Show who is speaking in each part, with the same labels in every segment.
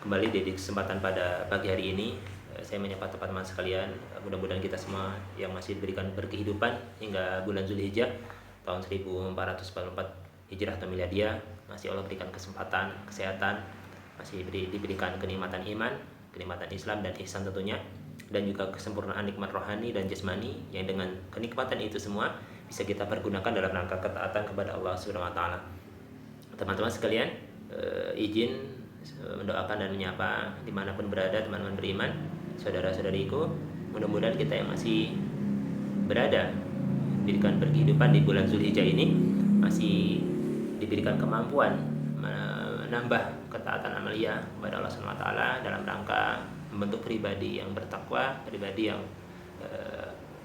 Speaker 1: kembali di kesempatan pada pagi hari ini. Saya menyapa teman-teman sekalian. Mudah-mudahan kita semua yang masih diberikan berkehidupan hingga bulan Zulhijjah tahun 1444 Hijrah atau Miladiah, masih Allah berikan kesempatan, kesehatan, masih diberikan kenikmatan iman, kenikmatan Islam dan ihsan tentunya, dan juga kesempurnaan nikmat rohani dan jasmani yang dengan kenikmatan itu semua bisa kita pergunakan dalam rangka ketaatan kepada Allah Subhanahu wa taala. Teman-teman sekalian, izin mendoakan dan menyapa dimanapun berada teman-teman beriman, saudara-saudariku. Mudah-mudahan kita yang masih berada diberikan berkehidupan di bulan Zulhijjah ini masih diberikan kemampuan menambah ketaatan amalia kepada Allah Subhanahu wa taala dalam rangka membentuk pribadi yang bertakwa, pribadi yang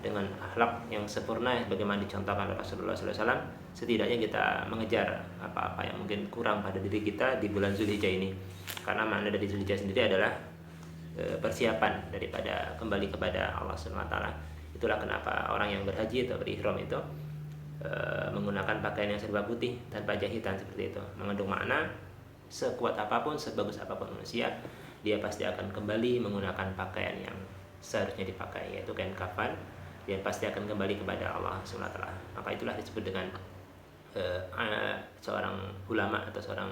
Speaker 1: dengan akhlak yang sempurna bagaimana dicontohkan oleh Rasulullah SAW. Setidaknya kita mengejar apa-apa yang mungkin kurang pada diri kita di bulan Zulhijjah ini, karena makna dari Zulhijjah sendiri adalah persiapan daripada kembali kepada Allah Subhanahu wa taala. Itulah kenapa orang yang berhaji atau berihram itu menggunakan pakaian yang serba putih tanpa jahitan seperti itu, mengandung makna sekuat apapun, sebagus apapun manusia, dia pasti akan kembali menggunakan pakaian yang seharusnya dipakai, yaitu kain kafan. Dia pasti akan kembali kepada Allah Subhanahu wa taala. Maka itulah disebut dengan seorang ulama atau seorang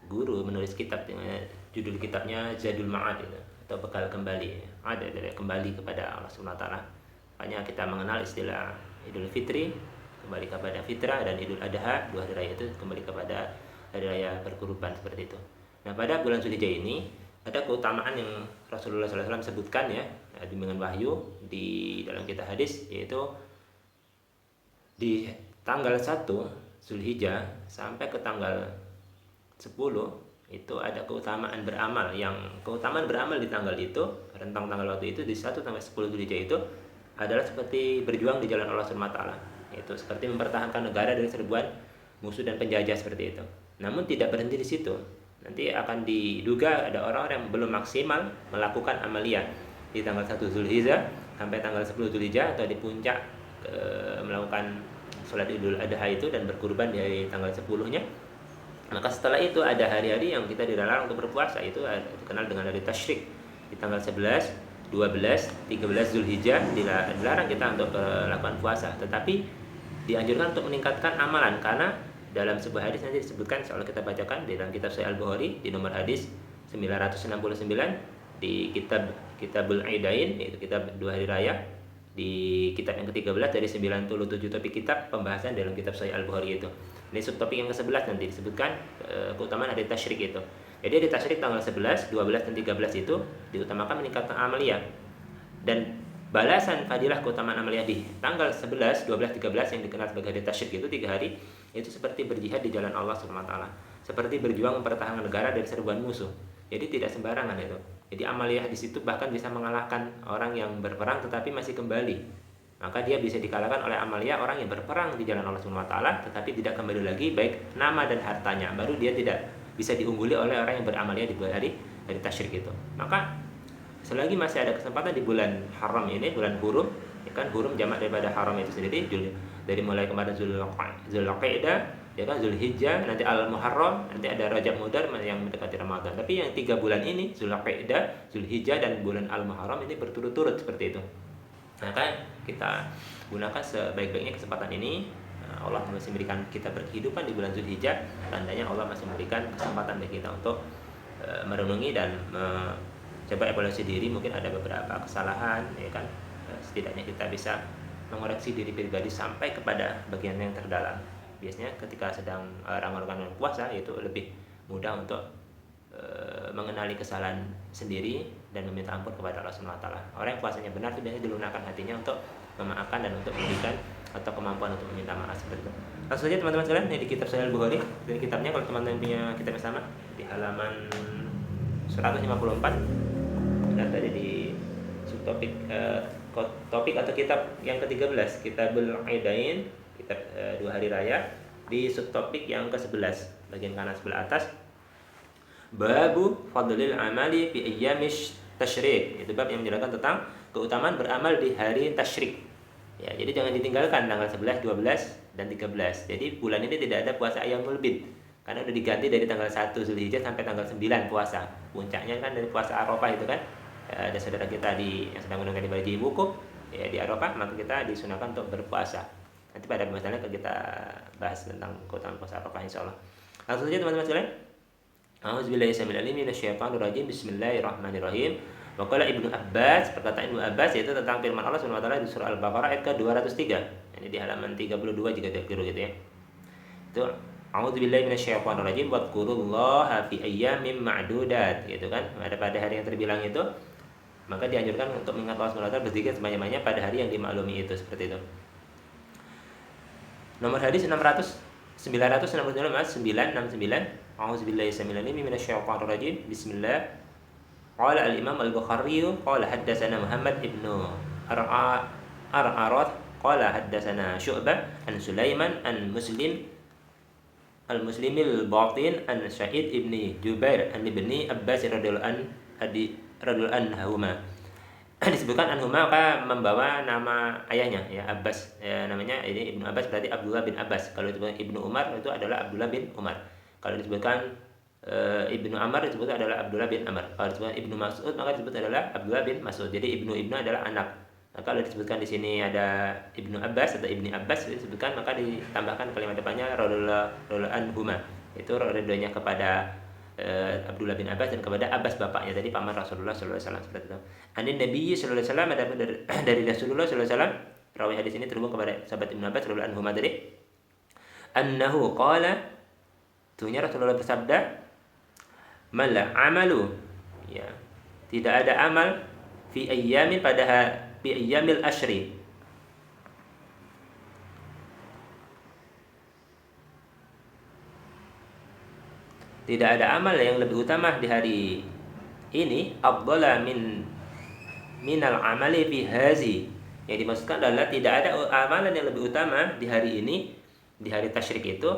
Speaker 1: guru menulis kitab dengan judul kitabnya Zadul Ma'ad itu, atau bekal kembali, ada dari kembali kepada Allah Subhanahu wa taala. Makanya kita mengenal istilah Idul Fitri, kembali kepada fitrah, dan Idul Adha, dua hari raya itu kembali kepada hari raya berkurban seperti itu. Nah, pada bulan Zulhijjah ini ada keutamaan yang Rasulullah SAW sebutkan ya, bimbingan wahyu di dalam kitab hadis, yaitu di tanggal 1 Zulhijjah sampai ke tanggal 10 itu ada keutamaan beramal. Yang keutamaan beramal di tanggal itu, rentang tanggal waktu itu di 1 sampai 10 Zulhijjah itu adalah seperti berjuang di jalan Allah Subhanahu wa taala. Itu seperti mempertahankan negara dari serbuan musuh dan penjajah seperti itu. Namun tidak berhenti di situ. Nanti akan diduga ada orang-orang yang belum maksimal melakukan amalia di tanggal 1 Zulhijjah sampai tanggal 10 Zulhijjah, atau di puncak melakukan sholat Idul Adha itu dan berkurban di tanggal 10-nya. Maka setelah itu ada hari-hari yang kita dilarang untuk berpuasa, itu dikenal dengan hari tasyrik. Di tanggal 11, 12, 13 Zulhijjah dilarang kita untuk melakukan puasa, tetapi dianjurkan untuk meningkatkan amalan, karena dalam sebuah hadis nanti disebutkan, insyaallah kita bacakan di dalam kitab Sahih Al-Bukhari di nomor hadis 969 di Kitabul Aidain, yaitu kitab dua hari raya, di kitab yang ke-13 dari 97 topik kitab pembahasan dalam kitab Sahih Al-Bukhari itu. Ini subtopik yang ke-11 nanti disebutkan keutamaan hari tasyrik itu. Jadi hari tasyrik tanggal 11, 12 dan 13 itu diutamakan meningkatkan amalia. Dan balasan fadilah keutamaan amalia di tanggal 11, 12, 13 yang dikenal sebagai hari tasyrik itu 3 hari, itu seperti berjihad di jalan Allah Subhanahu wa taala, seperti berjuang mempertahankan negara dari serbuan musuh. Jadi tidak sembarangan itu. Jadi amaliyah di situ bahkan bisa mengalahkan orang yang berperang tetapi masih kembali. Maka dia bisa dikalahkan oleh amaliyah orang yang berperang di jalan Allah Subhanahu wa taala tetapi tidak kembali lagi, baik nama dan hartanya. Baru dia tidak bisa diungguli oleh orang yang beramaliyah di hari tasyrik itu. Maka selagi masih ada kesempatan di bulan haram ini, bulan hurum, ya kan, hurum jamak daripada haram itu sendiri, dari mulai kemarin Zulqa'dah, ya kan, Zulhijjah, nanti Al-Muharram, nanti ada Rajab Mudar yang mendekati Ramadan. Tapi yang 3 bulan ini, Zulqa'dah, Zulhijjah dan bulan Al-Muharram ini berturut-turut seperti itu. Maka kita gunakan sebaik-baiknya kesempatan ini. Allah masih memberikan kita berkehidupan di bulan Zulhijjah, tandanya Allah masih memberikan kesempatan bagi kita untuk merenungi dan coba evaluasi diri. Mungkin ada beberapa kesalahan, ya kan, setidaknya kita bisa mengoreksi diri pribadi sampai kepada bagian yang terdalam. Biasanya ketika sedang ramalan puasa itu lebih mudah untuk mengenali kesalahan sendiri dan meminta ampun kepada Allah Subhanahu wa taala. Orang yang puasanya benar itu biasanya dilunakkan hatinya untuk memaafkan dan untuk memberikan atau kemampuan untuk meminta maaf seperti itu. Langsung saja teman-teman sekalian, ini di kitab Sahih Al-Bukhari, dan kitabnya kalau teman-teman punya kitab yang sama di halaman 154, dan tadi di subtopik topik atau kitab yang ke-13, Kitabul Aidain, kitab 2 hari raya, di subtopik yang ke-11 bagian kanan sebelah atas, Babu Fadlil Amali fi Ayyamish Tasyrik. Itu bab yang menjelaskan tentang keutamaan beramal di hari tasyrik. Ya, jadi jangan ditinggalkan tanggal 11, 12 dan 13. Jadi bulan ini tidak ada puasa Ayyamul Bid. Karena udah diganti dari tanggal 1 Zulhijjah sampai tanggal 9 puasa. Puncaknya kan dari puasa Arafah itu kan. Ada saudara kita yang sedang menunaikan ibadah haji wukuf ya di Arafah, maka kita disunahkan untuk berpuasa. Nanti pada masalahnya kita bahas tentang keutamaan puasa Arafah insyaallah. Langsung saja teman-teman sekalian. A'udzubillahi samil alim minasyaitonir rajim. Bismillahirrahmanirrahim. Wa qala Ibnu Abbas, perkataan Ibnu Abbas yaitu tentang firman Allah Subhanahu wa taala di surah Al-Baqarah ayat ke-203. Ini di halaman 32 jika tidak keliru gitu ya. Itu a'udzubillahi minasyaitonir rajim wadhkurullaha fi ayyamin ma'dudat gitu kan. Pada hari yang terbilang itu maka dianjurkan untuk mengingat Allah Subhanahu wa taala berzikir sebanyak-banyaknya pada hari yang dimaklumi itu, seperti itu. Nomor hadis 969 A'udzubillahi samil alim minasyaitonir rajim. Bismillah. Qala al-Imam Al-Bukhari qala haddatsana Muhammad ibnu Ar'arad qala haddatsana Syu'bah an Sulaiman an Muslim al-Muslimil Batin an Sa'id ibni Jubair an ibni Abbas radhiyallahu anhuma. Disebutkan anhuma maka membawa nama ayahnya ya Abbas ya, namanya ini Ibnu Abbas berarti Abdullah bin Abbas. Kalau disebutkan Ibnu Umar itu adalah Abdullah bin Umar. Kalau disebutkan Ibnu Amr disebut adalah Abdullah bin Amr. Kalau disebutkan Ibnu Mas'ud maka disebut adalah Abdullah bin Mas'ud. Jadi Ibnu adalah anak. Nah, kalau disebutkan di sini ada Ibnu Abbas atau Ibni Abbas disebutkan maka ditambahkan kalimat depannya radhiyallahu anhuma. Itu ridhonya kepada Abdullah bin Abbas dan kepada Abbas bapaknya tadi paman Rasulullah sallallahu alaihi wasallam seperti itu. Anin Nabi sallallahu alaihi wasallam dari Rasulullah sallallahu alaihi wasallam. Rawi hadis ini terhubung kepada sahabat Ibnu Abbas radhiyallahu anhuma tadi. Annahu qala, tuhnya Rasulullah bersabda, mala amalu ya tidak ada amal fi ayyamil ashri tidak ada amal yang lebih utama di hari ini afdhala minal amali fi hazi. Yang dimaksudkan adalah tidak ada amalan yang lebih utama di hari ini, di hari tasyrik itu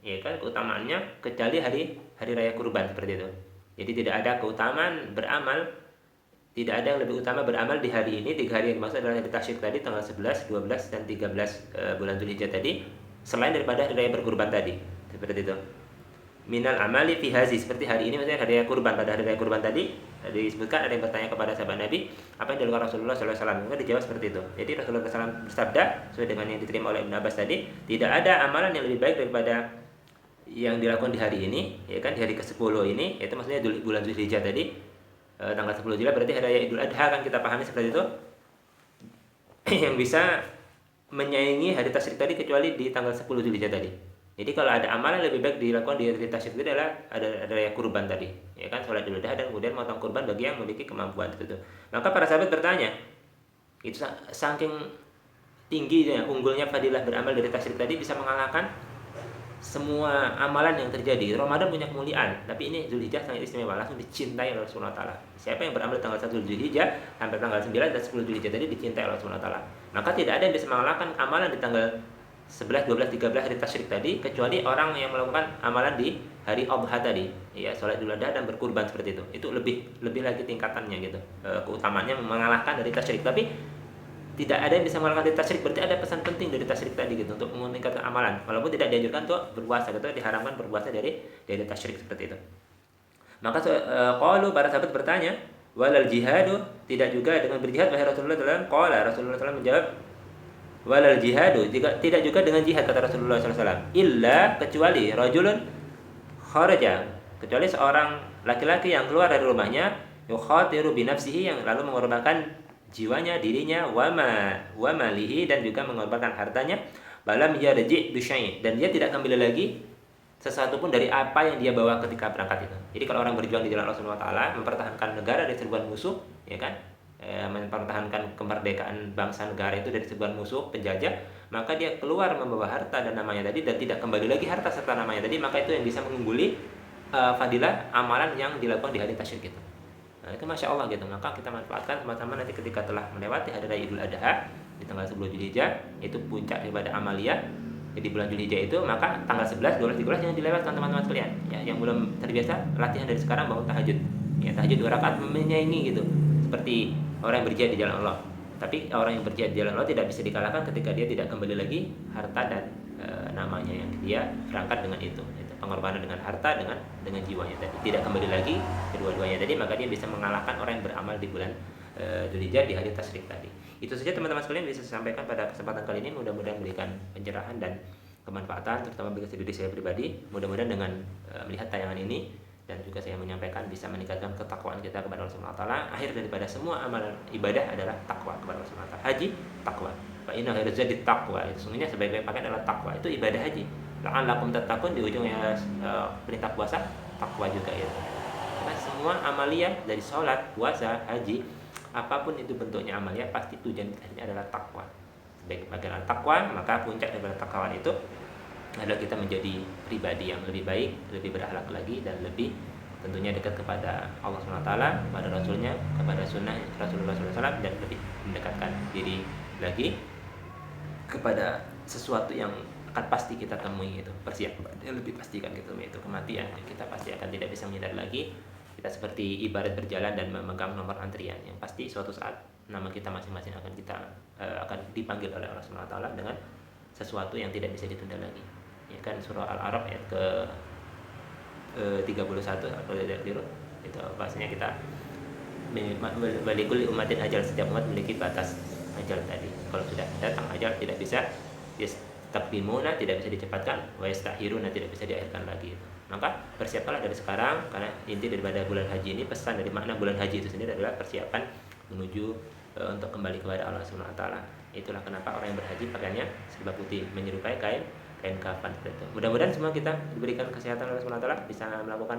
Speaker 1: ya kan keutamaannya kecuali hari raya kurban seperti itu. Jadi tidak ada keutamaan beramal, tidak ada yang lebih utama beramal di hari ini. 3 hari yang dimaksud adalah hari tasyrik tadi tanggal 11, 12 dan 13 bulan Dzulhijjah tadi, selain daripada hari raya berkurban tadi. Seperti itu. Minal amali fi hazi, seperti hari ini maksudnya hari raya kurban. Pada hari raya kurban tadi disebutkan ada yang bertanya kepada sahabat Nabi, apa yang dilakukan Rasulullah sallallahu alaihi wasallam? Maka dijawab seperti itu. Jadi Rasulullah SAW bersabda sesuai dengan yang diterima oleh Ibnu Abbas tadi, tidak ada amalan yang lebih baik daripada yang dilakukan di hari ini, ya kan, di hari ke-10 ini, yaitu maksudnya bulan Dzulhijjah tadi, tanggal 10 Dzulhijjah berarti hari raya Idul Adha kan kita pahami seperti itu. Yang bisa menyaingi hari tasyrik tadi kecuali di tanggal 10 Dzulhijjah tadi. Jadi kalau ada amalan lebih baik dilakukan di hari tasyrik itu adalah ada raya kurban tadi, ya kan, sholat Idul Adha dan kemudian motong kurban bagi yang memiliki kemampuan itu. Maka para sahabat bertanya, itu saking tingginya unggulnya fadilah beramal dari tasyrik tadi bisa mengalahkan semua amalan yang terjadi. Ramadan punya kemuliaan, tapi ini Dzulhijjah sangat istimewa, langsung dicintai oleh Subhanahu wa taala. Siapa yang beramal tanggal 1 Dzulhijjah sampai tanggal 9 dan 10 Dzulhijjah tadi dicintai oleh Subhanahu wa taala. Maka tidak ada yang bisa mengalahkan amalan di tanggal 11, 12, 13 hari tasyrik tadi kecuali orang yang melakukan amalan di hari Adha tadi, ya, salat Idul Adha dan berkurban seperti itu. Itu lebih lagi tingkatannya gitu. Keutamaannya mengalahkan dari tasyrik. Tapi tidak ada yang bisa mengalahkan dari tasyrik, berarti ada pesan penting dari tasyrik tadi gitu untuk meningkatkan amalan. Walaupun tidak dianjurkan untuk berpuasa gitu, diharamkan berpuasa dari tasyrik seperti itu. Maka qalu para sahabat bertanya, walal jihadu, tidak juga dengan berjihad wahai Rasulullah sallallahu alaihi wasallam. Qala Rasulullah sallallahu alaihi wasallam menjawab, walal jihadu, tidak juga dengan jihad kata Rasulullah sallallahu alaihi wasallam, illa kecuali rajulun kharaja, kecuali seorang laki-laki yang keluar dari rumahnya, yukhatiru bi nafsihi, yang lalu mengorbankan jiwanya, dirinya, wa malihi, dan juga mengorbankan hartanya, balam yarji bi syai', dan dia tidak kembali lagi sesuatu pun dari apa yang dia bawa ketika berangkat itu. Jadi kalau orang berjuang di jalan Allah Subhanahu wa taala, mempertahankan negara dari serbuan musuh, ya kan? Mempertahankan kemerdekaan bangsa negara itu dari serbuan musuh penjajah, maka dia keluar membawa harta dan namanya tadi, dan tidak kembali lagi harta serta namanya tadi, maka itu yang bisa mengungguli fadilah amalan yang dilakukan di hari tasyrik itu. Nah, itu Masya Allah gitu. Maka kita manfaatkan sama-sama nanti ketika telah melewati hari raya Idul Adha di tanggal 10 Dzulhijjah, itu puncak daripada amalia. Jadi bulan Dzulhijjah itu, maka tanggal 11, 12, 13 jangan dilewatkan teman-teman sekalian. Ya, yang belum terbiasa, latihan dari sekarang bangun tahajud. Ya, tahajud 2 rakaat menyaingi gitu. Seperti orang yang berjihad di jalan Allah. Tapi orang yang berjihad di jalan Allah tidak bisa dikalahkan ketika dia tidak kembali lagi harta dan namanya yang dia berangkat dengan itu. Gitu. pengorbanan dengan harta, dengan jiwanya tadi. Tidak kembali lagi kedua-duanya tadi, maka dia bisa mengalahkan orang yang beramal di bulan Dzulhijjah di hari tasyrik tadi. Itu saja teman-teman sekalian bisa saya sampaikan pada kesempatan kali ini. Mudah-mudahan memberikan pencerahan dan kemanfaatan, terutama bagi diri saya pribadi. Mudah-mudahan dengan melihat tayangan ini dan juga saya menyampaikan bisa meningkatkan ketakwaan kita kepada Allah Subhanahu wa taala. Akhir daripada semua amalan ibadah adalah takwa kepada Allah Subhanahu wa taala. Haji, takwa. Fa inna khairaz zadi taqwa. Itu sungguhnya sebaik-baik pakaian adalah takwa. Itu ibadah haji. La'allakum tattaqun, di ujungnya perintah puasa, takwa juga ya. Karena semua amalia dari sholat, puasa, haji, apapun itu bentuknya amalia, pasti tujuan akhirnya adalah takwa. Sebagai bagian takwa, maka puncak daripada takwaan itu adalah kita menjadi pribadi yang lebih baik, lebih berakhlak lagi, dan lebih tentunya dekat kepada Allah SWT, kepada Rasulnya, kepada sunnah Rasulullah SAW, dan lebih mendekatkan diri lagi kepada sesuatu yang akan pasti kita temui, itu persiapan yang lebih pastikan kita temui, itu kematian. Kita pasti akan tidak bisa menghindar lagi. Kita seperti ibarat berjalan dan memegang nomor antrian yang pasti suatu saat nama kita masing-masing akan dipanggil oleh Allah SWT dengan sesuatu yang tidak bisa ditunda lagi. Ya kan, surah Al-A'raf ayat ke 31 kalau tidak keliru, itu bahasanya kita balikul umatin ajal, setiap umat memiliki batas ajal tadi. Kalau sudah datang ajal tidak bisa yastakbimuna, tidak bisa dicepatkan, wa yastakhiruna, tidak bisa diakhirkan lagi. Maka persiapkanlah dari sekarang, karena inti daripada bulan haji ini, pesan dari makna bulan haji itu sendiri adalah persiapan menuju untuk kembali kepada Allah Subhanahu wa taala. Itulah kenapa orang yang berhaji pakaiannya serba putih, menyerupai kain kafan seperti itu. Mudah-mudahan semua kita diberikan kesehatan oleh Allah Subhanahu wa taala, bisa melakukan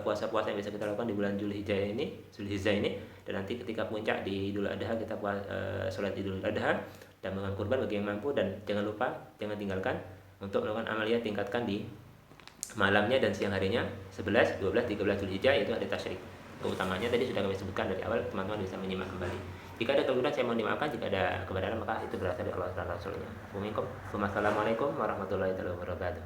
Speaker 1: puasa-puasa yang bisa kita lakukan di bulan Dzulhijjah ini, dan nanti ketika puncak di Idul Adha kita sholat Idul Adha dan mengambil kurban bagi yang mampu. Dan jangan lupa, jangan tinggalkan untuk melakukan amalia, tingkatkan di malamnya dan siang harinya 11, 12, 13 Dzulhijjah, yaitu hari tasyrik. Keutamanya tadi sudah kami sebutkan dari awal, teman-teman bisa menyimak kembali. Jika ada kekurangan saya mohon dimaafkan, jika ada kebenaran maka itu berasal dari Allah dan Rasulnya. Assalamualaikum warahmatullahi wabarakatuh.